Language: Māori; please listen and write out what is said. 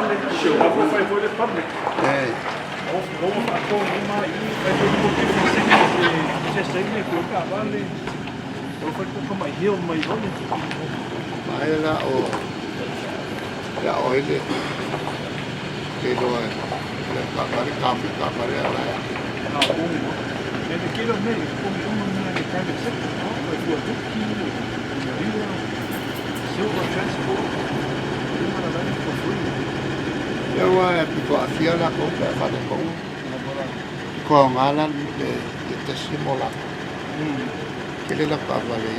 public show. Hvorfor får I fået lidt public? Hvorfor får I fået meget i? Hvad er det, du får til at sænge med klokka? Hvorfor kommer I her med i hånden? Nej, der er øjne. Det er noget. Der er det kaffe, der er det allerede. Men det gælder med, at det private sector, og I får bookkeeping, silver transport, det har der været for free. Jeg var på Afiala kung der det kung. Kongalan det simula. Kilala pa ba le